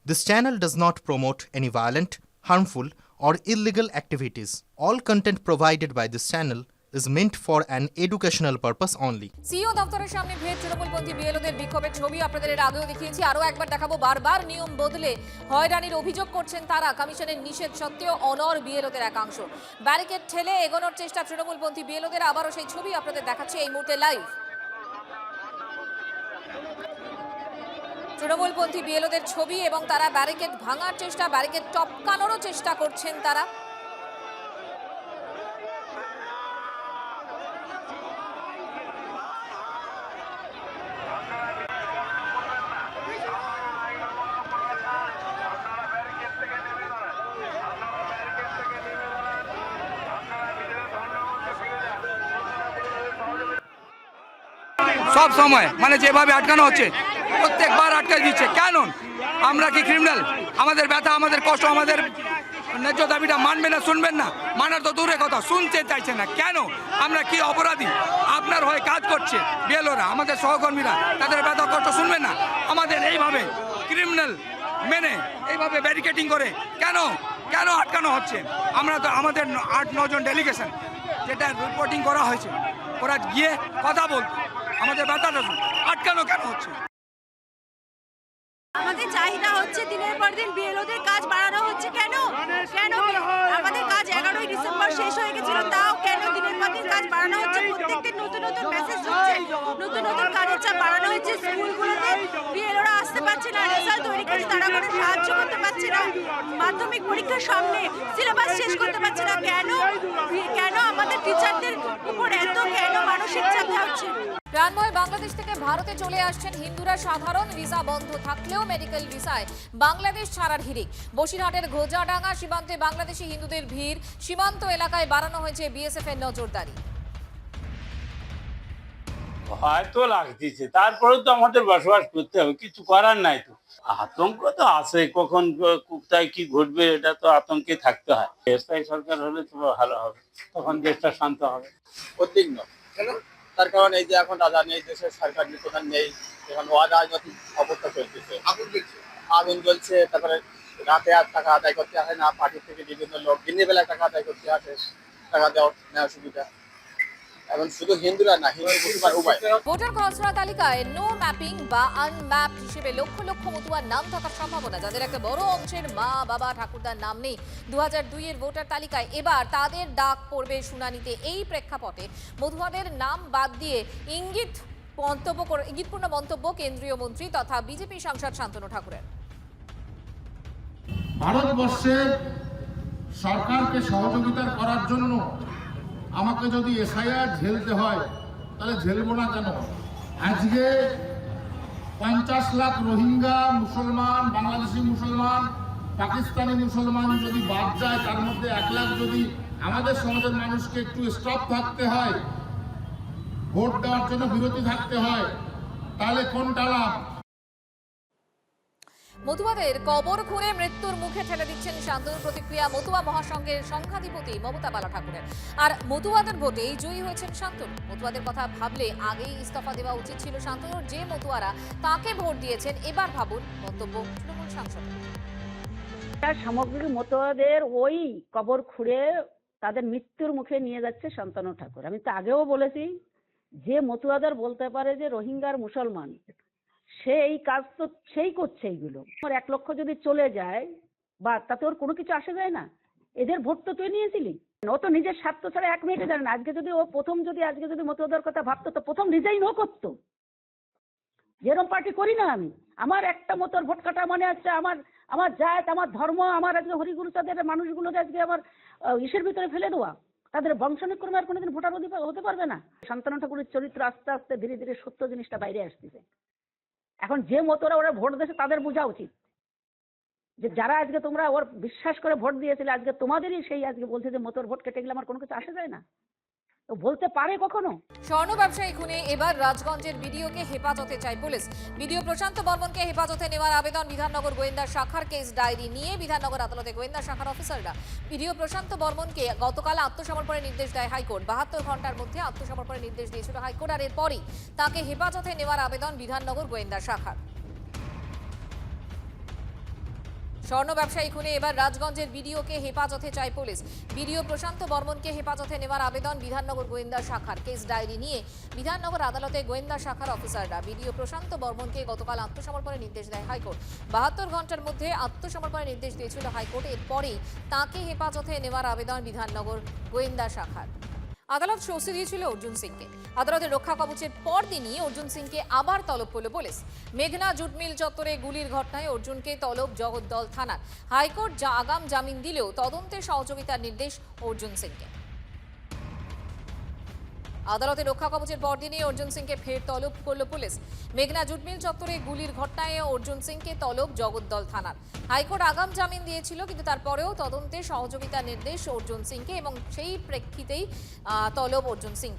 This channel does not promote any violent, harmful, or illegal activities. All content provided by this channel is meant for an educational purpose only. CEO দপ্তরের সামনে ভিড় তৃণমূলপন্থী বিএলওদের বিক্ষোভের ছবি আপনাদের এর আগেও দেখিয়েছি, আরও একবার দেখাবো। বারবার নিয়ম বদলে হয়রানির অভিযোগ করছেন তারা। কমিশনের নিষেধ সত্ত্বেও অনর বিএলওদের একাংশ। ব্যারিকেড ঠেলে এগোনোর চেষ্টা তৃণমূলপন্থী বিএলওদের। আবারও সেই ছবি আপনাদের দেখাচ্ছি এই মুহূর্তে লাইভ। তৃণমূলপন্থী বিএলওদের ছবি এবং তারা ব্যারিকেড ভাঙার চেষ্টা, ব্যারিকেড টপকানোরও চেষ্টা করছেন তারা। সব সময় মানে যেভাবে আটকানো হচ্ছে প্রত্যেকবার আটকে দিচ্ছে। কেন? আমরা কি ক্রিমিনাল? আমাদের ব্যথা, আমাদের কষ্ট, আমাদের ন্যায্য দাবিটা মানবে না, শুনবেন না? মানার তো দূরে কথা, শুনতে চাইছে না। কেন? আমরা কি অপরাধী? আপনার হয়ে কাজ করছে বিএলওরা, আমাদের সহকর্মীরা, তাদের ব্যথা কষ্ট শুনবেন না? আমাদের এইভাবে ক্রিমিনাল মেনে এইভাবে ব্যারিকেডিং করে কেন কেন আটকানো হচ্ছে? আমরা তো আমাদের 8-9 জন ডেলিগেশন যেটা রিপোর্টিং করা হয়েছে, ওরা গিয়ে কথা বলতো, আমাদের ব্যথাটা আটকানো কেন হচ্ছে? আমাদের চাহিদা হচ্ছে দিনের পর দিন বিএলওদের কাজ বাড়ানো হচ্ছে। কেন কেন আমাদের কাজ 11ই ডিসেম্বর শেষ হয়ে গেছিল, তাও কেন দিনের পর দিন কাজ বাড়ানো হচ্ছে? প্রত্যেকদিন নতুন নতুন মেসেজ হচ্ছে, নতুন নতুন কাজের চাপ বাড়ানো হচ্ছে। স্কুলগুলোতে বিএলওরা আসতে পারছে না, রেজাল্ট তৈরি করে তারা কোনো সাহায্য করতে পারছে না, মাধ্যমিক পরীক্ষার সামনে সিলেবাস শেষ করতে পারছে না। কেন কেন আমাদের টিচারদের উপর এত কেন মানসিক চাপ হচ্ছে? প্রাণময় বাংলাদেশ থেকে ভারতে চলে আসছেন হিন্দুরা। সাধারণ ভিসা বন্ধ থাকলেও মেডিকেল ভিসায় বাংলাদেশ ছাড়ার হিড়িক। বসিরহাটের ঘোজাডাঙ্গা সীমান্তে বাংলাদেশি হিন্দুদের ভিড়। সীমান্ত এলাকায় বাড়ানো হয়েছে বিএসএফ এর নজরদারি। হয়তো লাগতেছে, তারপরেও তো আমাদের বসবাস করতে হবে, কিছু করার নাই। তো আতঙ্ক তো আছে, কখন কোথায় কি ঘটবে এটা তো আতঙ্কে থাকতে হয়। স্থায়ী সরকার হলে তো ভালো হবে, তখন দেশটা শান্ত হবে। উদ্বিগ্ন তার কারণ এই যে এখন রাজা নেই, দেশের সরকার প্রধান নেই, এখন অরাজনৈতিক অবস্থা চলতেছে, আগুন জ্বলছে। তারপরে রাতে আর টাকা আদায় করতে আসে না, পার্টি থেকে বিভিন্ন লোক দিনের বেলায় টাকা আদায় করতে আসে, টাকা নেওয়ার সুবিধা। এখন শুধু হিন্দুরা না, হিন্দু মুসলমান উভয়। ভোটার খসড়া তালিকায় নো ম্যাপিং বা আনম্যাপ হিসেবে লক্ষ লক্ষ মতুয়ার নাম থাকার সম্ভাবনা, যাদের একটা বড় অংশের মা বাবা ঠাকুরদার নাম নেই 2002 এর ভোটার তালিকায়। এবার তাদের ডাক পড়বে শুনানিতে। এই প্রেক্ষাপটে মতুয়াদের নাম বাদ দিয়ে ইঙ্গিতপূর্ণ মন্তব্য কেন্দ্রীয় মন্ত্রী তথা বিজেপি সাংসদ শান্তনু ঠাকুরের। ভারতবর্ষের সরকারকে সহযোগিতা করার জন্য আমাকে যদি এসআইআর ঝেলতে হয় তাহলে ঝেলবো না কেন? আজকে 50 লাখ রোহিঙ্গা মুসলমান, বাংলাদেশি মুসলমান, পাকিস্তানি মুসলমান যদি বাদ যায়, তার মধ্যে 1 লাখ যদি আমাদের সমাজের মানুষকে একটু স্টপ থাকতে হয়, ভোট দেওয়ার জন্য বিরতি থাকতে হয়, তাহলে কোনটা লাভ? মতুয়াদের কবর খুঁড়ে মৃত্যুর মুখে ঠেলে দিচ্ছেন শান্তনুর প্রতিক্রিয়া মতুয়া মহাসংঘের সংঘাধিপতি মমতা বালা ঠাকুরের। আর মতুয়াদের ভোটেই জয়ী হয়েছেন শান্তনু। মতুয়াদের কথা ভাবলে আগেই ইস্তফা দেওয়া উচিত ছিল শান্তনুর। যে মতুয়ারা তাকে ভোট দিয়েছেন এবার ভাবুন, মন্তব্য তৃণমূল সাংসদের। সামগ্রিক মতুয়াদের ওই কবর খুঁড়ে তাদের মৃত্যুর মুখে নিয়ে যাচ্ছে শান্তনু ঠাকুর। আমি তো আগেও বলেছি, যে মতুয়াদের বলতে পারে যে রোহিঙ্গার মুসলমান, সে এই কাজ তো সেই করছে। এইগুলো 1 লক্ষ যদি চলে যায় বা তাতে ওর কোনো কিছু আসে যায় না। এদের ভোট তো তুই নিয়েছিলি, ও তো নিজের স্বার্থ ছাড়া 1 মিনিটে জানে না। আজকে যদি মতুয়াদের কথা ভাবতো তো প্রথম নিজেই নো করতো। যেরকম পার্টি করি না আমি, আমার একটা মতোর ভোট কাটা মানে হচ্ছে আমার জাত, আমার ধর্ম, আমার আজকে হরিগুরু তাদের মানুষগুলোকে আজকে আমার ইসের ভিতরে ফেলে দেওয়া, তাদের বংশানুক্রমে আর কোনোদিন ভোটার হতে পারবে না। শান্তনু ঠাকুরের চরিত্র আস্তে আস্তে ধীরে ধীরে সত্য জিনিসটা বাইরে আসতেছে। এখন যে মতোরা ওরা ভোট দিয়েছে তাদের বোঝা উচিত যে যারা আজকে তোমরা ওর বিশ্বাস করে ভোট দিয়েছিলে, আজকে তোমাদেরই সেই আজকে বলছে যে মতোর ভোট কেটে গেলে আমার কোনো কিছু আসে যায় না। তো বলতে পারে কখনো? স্বর্ণ ব্যবসায়ী খুনে এবার রাজগঞ্জের বিডিওকে হেফাজতে চায় পুলিশ। বিডিও প্রশান্ত বর্মনকে হেফাজতে নেওয়ার আবেদন বিধাননগর গোয়েন্দা শাখার। কেস ডায়েরি নিয়ে বিধাননগর আদালতে গোয়েন্দা শাখার অফিসাররা। বিডিও প্রশান্ত বর্মনকে গতকাল আত্মসমর্পণের নির্দেশ দেয় হাইকোর্ট। 72 ঘন্টার মধ্যে আত্মসমর্পণের নির্দেশ দিয়েছিল হাইকোর্ট। আর এরপরই তাকে হেফাজতে নেওয়ার আবেদন বিধাননগর গোয়েন্দা শাখার। স্বর্ণ ব্যবসায়ী খুনে এবার রাজগঞ্জের বিডিওকে হেফাজতে চায় পুলিশ। বিডিও প্রশান্ত বর্মনকে হেফাজতে নেওয়ার আবেদন বিধাননগর গোয়েন্দা শাখার। কেস ডায়েরি নিয়ে বিধাননগর আদালতে গোয়েন্দা শাখার অফিসাররা। বিডিও প্রশান্ত বর্মনকে গতকাল আত্মসমর্পণের নির্দেশ দেয় হাইকোর্ট। 72 ঘন্টার মধ্যে আত্মসমর্পণের নির্দেশ দিয়েছিল হাইকোর্ট। এরপরেই তাঁকে হেফাজতে নেওয়ার আবেদন বিধাননগর গোয়েন্দা শাখার। আদালত স্বস্তি দিয়েছিল অর্জুন সিংকে। আদালতের রক্ষা কবচের পরদিনই অর্জুন সিংকে আবার তলব করল পুলিশ। মেঘনা জুট মিল চত্বরে গুলির ঘটনায় অর্জুনকে তলব জগদ্দল থানার। হাইকোর্ট আগাম জামিন দিলেও তদন্তে সহযোগিতার নির্দেশ অর্জুন সিংকে। আদালতের রক্ষা কবচের পরদিনই অর্জুন সিংকে ফের তলব করল পুলিশ। মেঘনা জুট মিল চত্বরে গুলির ঘটনায় অর্জুন সিংকে তলব জগদ্দল থানার। হাইকোর্ট আগাম জামিন দিয়েছিল, কিন্তু তারপরেও তদন্তে সহযোগিতার নির্দেশ অর্জুন সিংকে এবং সেই প্রেক্ষিতেই তলব অর্জুন সিং।